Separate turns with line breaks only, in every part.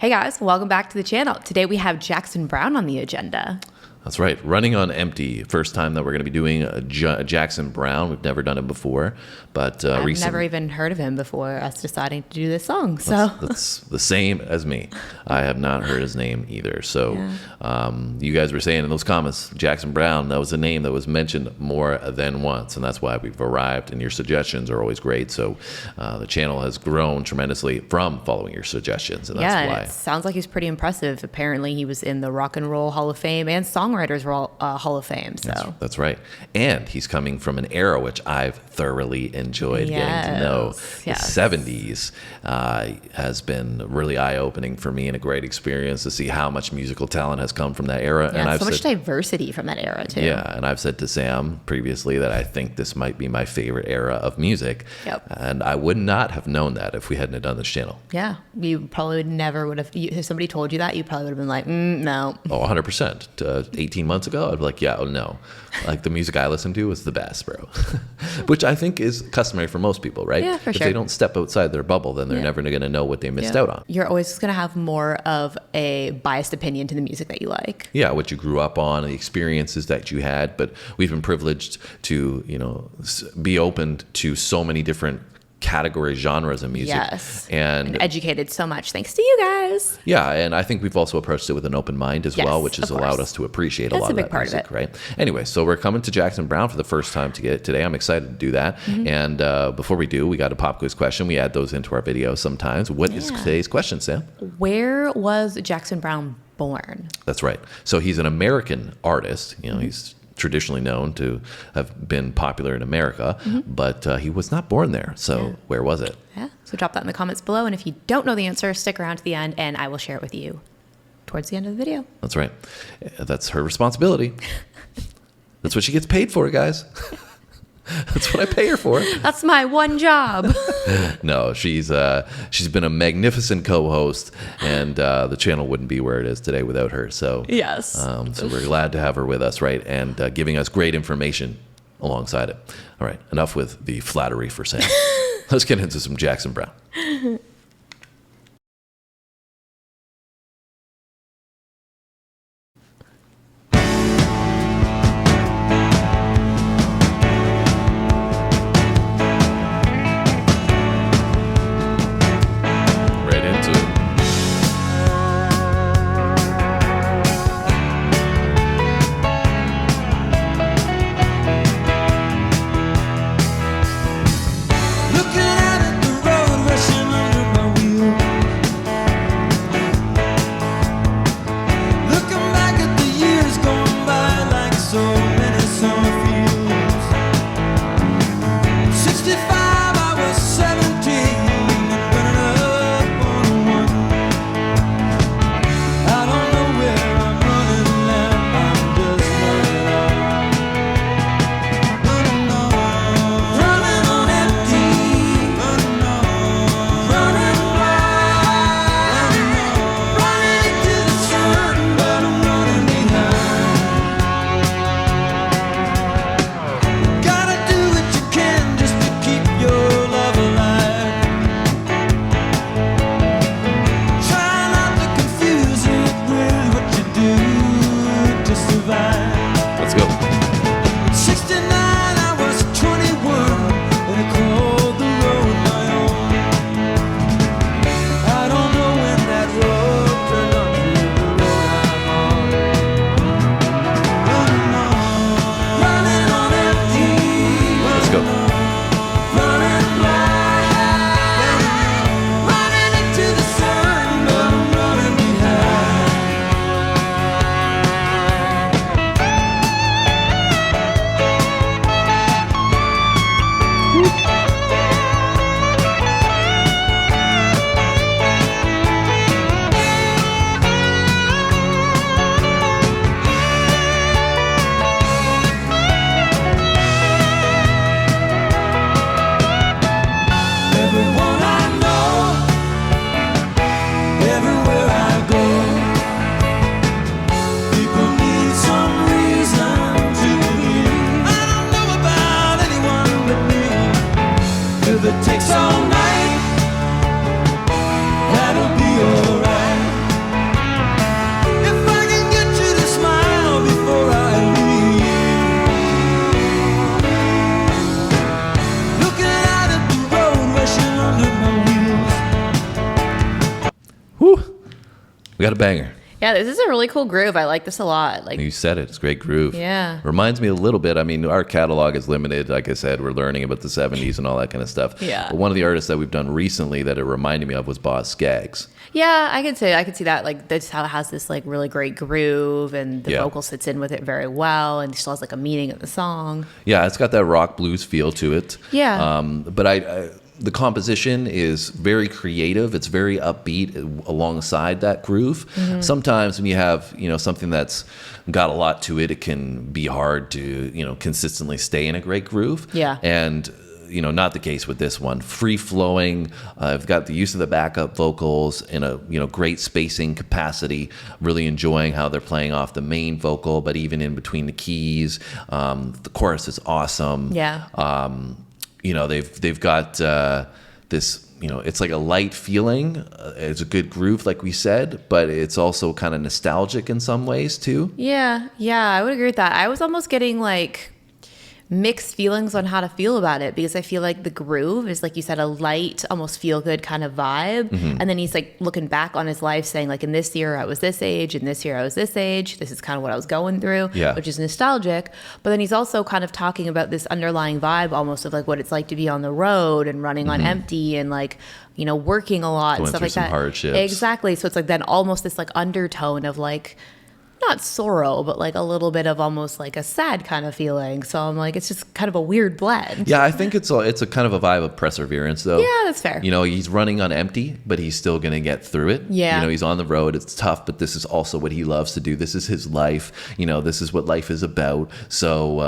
Hey guys, welcome back to the channel. Today we have Jackson Browne on the agenda.
That's right. Running on Empty. First time that we're going to be doing a Jackson Browne. We've never done it before, but
I've never even heard of him before us deciding to do this song. So
that's the same as me. I have not heard his name either. So you guys were saying in those comments, Jackson Browne, that was a name that was mentioned more than once, and that's why we've arrived, and your suggestions are always great. So the channel has grown tremendously from following your suggestions, and that's why.
It sounds like he's pretty impressive. Apparently he was in the Rock and Roll Hall of Fame and Songwriters Hall of Fame. So
that's right. And he's coming from an era which I've thoroughly enjoyed getting to know. The 70s has been really eye-opening for me and a great experience to see how much musical talent has come from that era.
Yeah,
and I've
so much diversity from that era too.
Yeah, and I've said to Sam previously that I think this might be my favorite era of music.
Yep.
And I would not have known that if we hadn't done this channel.
Yeah, you probably never would have. If somebody told you that, you probably would have been like, no.
Oh, 100%. 18 months ago, I'd be like, yeah, oh no. Like the music I listen to is the best, bro. Which I think is customary for most people, right?
Yeah, for
if
sure.
they don't step outside their bubble, then they're never going to know what they missed out on.
You're always going to have more of a biased opinion to the music that you like.
Yeah, what you grew up on, the experiences that you had. But we've been privileged to, be open to so many different category genres of music.
Yes.
And
educated so much thanks to you guys.
Yeah, and I think we've also approached it with an open mind as well, which has allowed us to appreciate a lot of that music, right? Anyway, so we're coming to Jackson Browne for the first time today. I'm excited to do that. And before we do, we got a pop quiz question. We add those into our videos sometimes. What is today's question, Sam?
Where was Jackson Browne born?
That's right. So he's an American artist. He's traditionally known to have been popular in America, but he was not born there. So where was it?
Yeah. So drop that in the comments below. And if you don't know the answer, stick around to the end and I will share it with you towards the end of the video.
That's right. That's her responsibility. That's what she gets paid for, guys. That's what I pay her for.
That's my one job.
No, she's been a magnificent co-host, and the channel wouldn't be where it is today without her. So
yes.
So we're glad to have her with us, right, and giving us great information alongside it. All right, enough with the flattery for Sam. Let's get into some Jackson Browne. got a banger.
Yeah, this is a really cool groove. I like this a lot. Like
You said it. It's a great groove.
Yeah.
Reminds me a little bit. I mean, our catalog is limited. Like I said, we're learning about the 70s and all that kind of stuff.
Yeah.
But one of the artists that we've done recently that it reminded me of was Boz Scaggs.
Yeah, I could see that. Like that's how it has this like really great groove, and the
Yeah.
vocal sits in with it very well, and still has like a meaning of the song.
Yeah, it's got that rock blues feel to it.
Yeah.
But the composition is very creative. It's very upbeat alongside that groove.
Mm-hmm.
Sometimes when you have, something that's got a lot to it, it can be hard to, consistently stay in a great groove.
Yeah.
And, not the case with this one. Free flowing. I've got the use of the backup vocals in a, great spacing capacity. Really enjoying how they're playing off the main vocal, but even in between the keys. The chorus is awesome.
Yeah.
They've got this, it's like a light feeling. It's a good groove, like we said, but it's also kind of nostalgic in some ways too.
Yeah, I would agree with that. I was almost getting like mixed feelings on how to feel about it, because I feel like the groove is, like you said, a light, almost feel good kind of vibe.
Mm-hmm.
And then he's like looking back on his life saying like, in this year I was this age, in this year I was this age. This is kind of what I was going through,
Yeah.
which is nostalgic. But then he's also kind of talking about this underlying vibe almost of like what it's like to be on the road and running on empty and like, working a lot and
Going
stuff
through
like
some
that.
hardships.
Exactly. So it's like then almost this like undertone of like, not sorrow, but like a little bit of almost like a sad kind of feeling. So I'm like, it's just kind of a weird blend.
Yeah, I think it's a kind of a vibe of perseverance, though.
Yeah, that's fair.
He's running on empty, but he's still going to get through it.
Yeah.
He's on the road. It's tough, but this is also what he loves to do. This is his life. This is what life is about. So,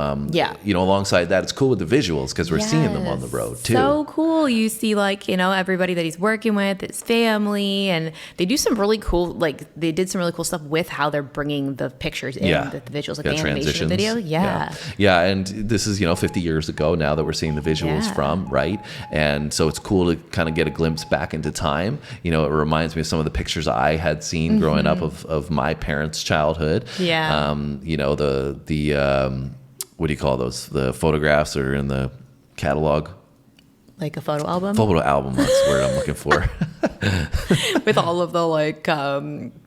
alongside that, it's cool with the visuals because we're seeing them on the road, too.
So cool. You see like, everybody that he's working with, his family, and they do some really cool, like they did some really cool stuff with how they're bringing the pictures in, the visuals, like the animation of the video.
Yeah, and this is 50 years ago now that we're seeing the visuals from, right? And so it's cool to kind of get a glimpse back into time. It reminds me of some of the pictures I had seen growing up of my parents' childhood.
Yeah.
The what do you call those? The photographs that are in the catalog.
Like a photo album?
Photo album, that's the word I'm looking for.
With all of the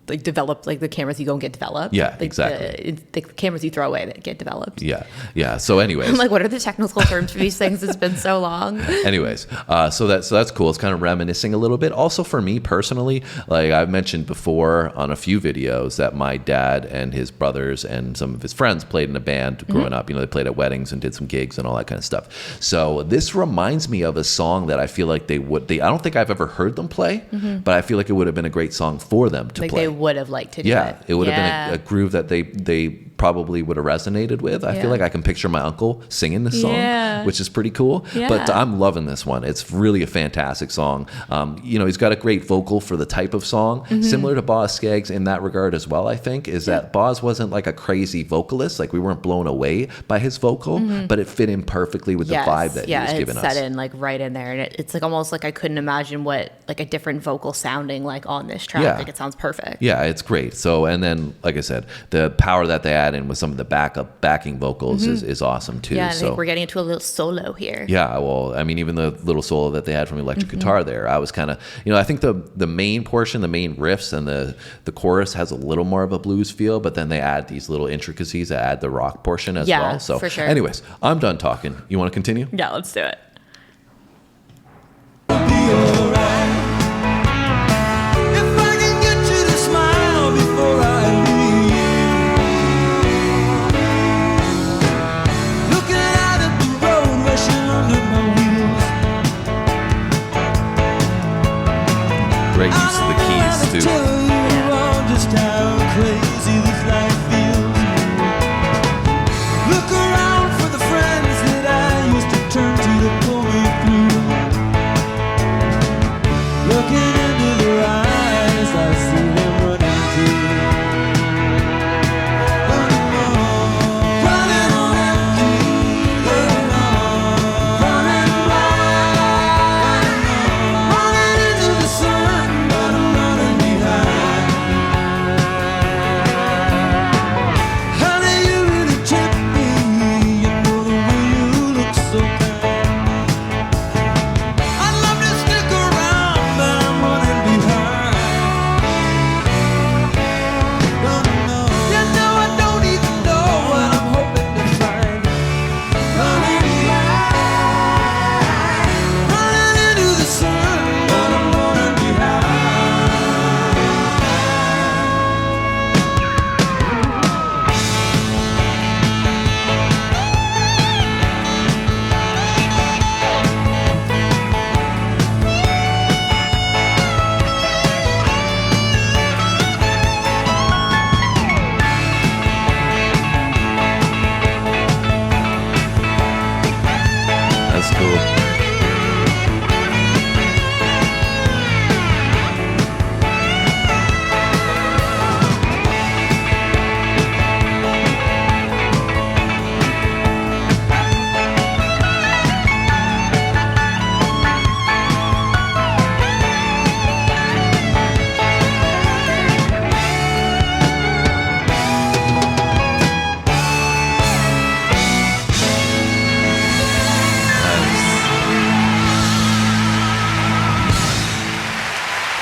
like developed, like the cameras you go and get developed.
Yeah,
like
exactly.
The cameras you throw away that get developed.
Yeah. So anyways.
I'm like, what are the technical terms for these things? It's been so long.
Anyways, so that's cool. It's kind of reminiscing a little bit. Also for me personally, like I've mentioned before on a few videos that my dad and his brothers and some of his friends played in a band growing up. They played at weddings and did some gigs and all that kind of stuff. So this reminds me of a song that I feel like I don't think I've ever heard them play, but I feel like it would have been a great song for them to
like
play.
They would have liked to do it.
Yeah, it would have been a groove that they probably would have resonated with. I feel like I can picture my uncle singing this song, which is pretty cool.
Yeah.
But I'm loving this one. It's really a fantastic song. He's got a great vocal for the type of song, similar to Boz Scaggs in that regard as well, I think, is that Boz wasn't like a crazy vocalist. Like we weren't blown away by his vocal, but it fit in perfectly with the vibe that he was giving us.
Yeah, it set in like right in there. And it's like almost like I couldn't imagine what like a different vocal sounding like on this track.
Yeah.
Like it sounds perfect.
Yeah, it's great. So, and then, like I said, the power that they add in with some of the backing vocals is awesome too.
Yeah, I
so
think we're getting into a little solo here.
Yeah, well, I mean, even the little solo that they had from electric guitar there, I was kind of, I think the main portion, the main riffs and the chorus has a little more of a blues feel, but then they add these little intricacies that add the rock portion as well. So,
for sure.
Anyways, I'm done talking. You want to continue?
Yeah, let's do it.
Great use of the keys too.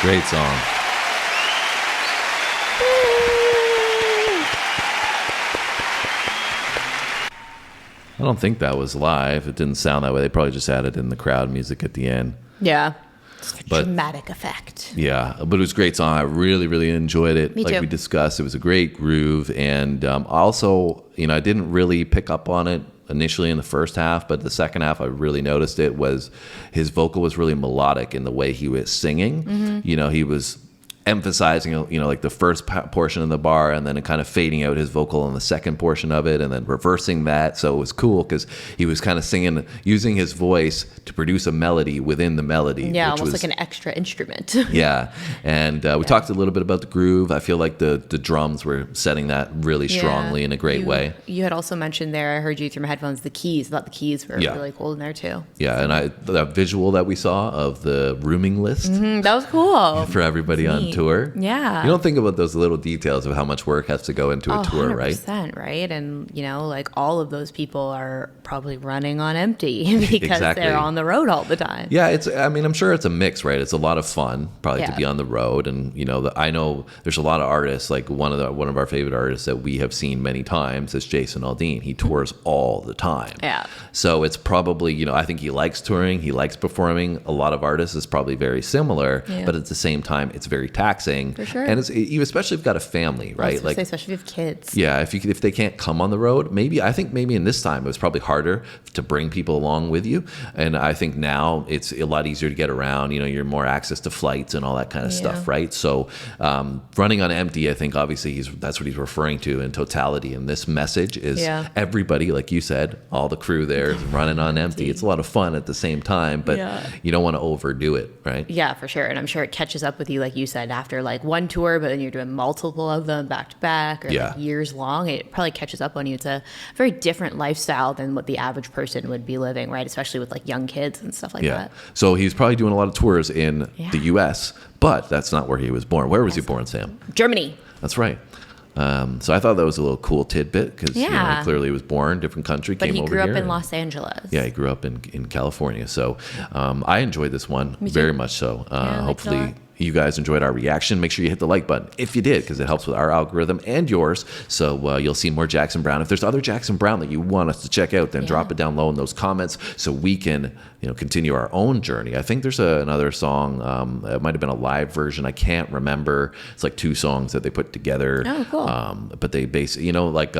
Great song. I don't think that was live. It didn't sound that way. They probably just added in the crowd music at the end.
Yeah. It's a dramatic effect.
Yeah, but it was a great song. I really, really enjoyed it.
Me
like
too.
we discussed, it was a great groove. And also, I didn't really pick up on it initially in the first half, but the second half I really noticed it was his vocal was really melodic in the way he was singing. Mm-hmm. He was emphasizing, like the first portion of the bar and then kind of fading out his vocal in the second portion of it and then reversing that. So it was cool because he was kind of singing, using his voice to produce a melody within the melody.
Yeah, almost like an extra instrument.
Yeah. And we talked a little bit about the groove. I feel like the drums were setting that really strongly in a great way. You
had also mentioned there, I heard you through my headphones, the keys. I thought the keys were really cool in there too.
Yeah, and the visual that we saw of the rooming list.
Mm-hmm, that was cool.
For everybody on tour.
Yeah.
You don't think about those little details of how much work has to go into a tour,
100%, right? And, like all of those people are probably running on empty because they're on the road all the time.
Yeah, I'm sure it's a mix, right? It's a lot of fun probably to be on the road. And, I know there's a lot of artists, like one of our favorite artists that we have seen many times is Jason Aldean. He tours all the time.
Yeah.
So it's probably, I think he likes touring. He likes performing. A lot of artists is probably very similar, but at the same time, it's very taxing.
For sure.
And especially if you've got a family, right?
Like, especially if you have kids.
Yeah, if they can't come on the road, I think in this time it was probably harder to bring people along with you. And I think now it's a lot easier to get around. You're more access to flights and all that kind of stuff, right? So running on empty, I think obviously that's what he's referring to in totality. And this message is everybody, like you said, all the crew there is running on empty. It's a lot of fun at the same time, but you don't want to overdo it, right?
Yeah, for sure. And I'm sure it catches up with you, like you said, after like one tour, but then you're doing multiple of them back to back or like years long. It probably catches up on you. It's a very different lifestyle than what the average person would be living, right? Especially with like young kids and stuff like that.
So he's probably doing a lot of tours in the U.S., but that's not where he was born. Where was he born, Sam?
Germany.
That's right. So I thought that was a little cool tidbit because he clearly was born, different country,
but
came over here.
But he grew up in Los Angeles.
Yeah, he grew up in California. So I enjoyed this one very much so. Hopefully you guys enjoyed our reaction. Make sure you hit the like button if you did, because it helps with our algorithm and yours. So you'll see more Jackson Browne. If there's other Jackson Browne that you want us to check out, then drop it down low in those comments so we can continue our own journey. I think there's another song. It might have been a live version. I can't remember. It's like two songs that they put together.
Oh, cool.
But they basically, like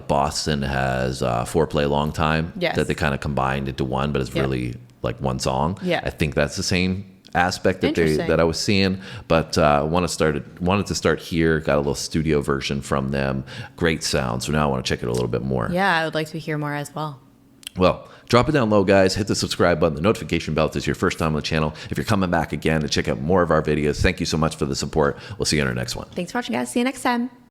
Boston has Foreplay Long Time that they kind of combined into one, but it's really like one song.
Yeah.
I think that's the same aspect that I was seeing, but wanted to start here. Got a little studio version from them. Great sound. So now I want to check it a little bit more.
Yeah, I would like to hear more as well.
Well, drop it down low, guys. Hit the subscribe button, the notification bell if this is your first time on the channel. If you're coming back again to check out more of our videos, thank you so much for the support. We'll see you on our next one.
Thanks for watching, guys. See you next time.